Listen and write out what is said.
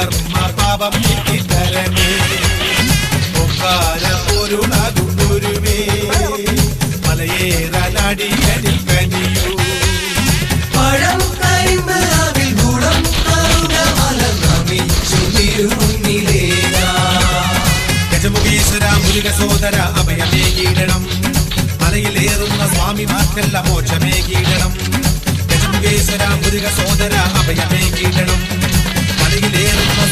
കർമ്മ പാപം തരണേ പൊരുളതുരുവേ മലയേറാനടിയനിൽ കനിയൂ പഴം കരിമ്പ് അതിൽ ഗുണം കറുക മലർന്നമിച്ചു തിരുമുന്നിലേരാ ഗജമുഖീശ്വര മുരുക സോദര അഭയമേകീടണം മലയിലേറുന്ന സ്വാമിമാർക്കെല്ലാം മോക്ഷമേകീടണം ഗജമുഖീശ്വര മുരുക സോദര അഭയമേകീടണം മലയിലേറുന്ന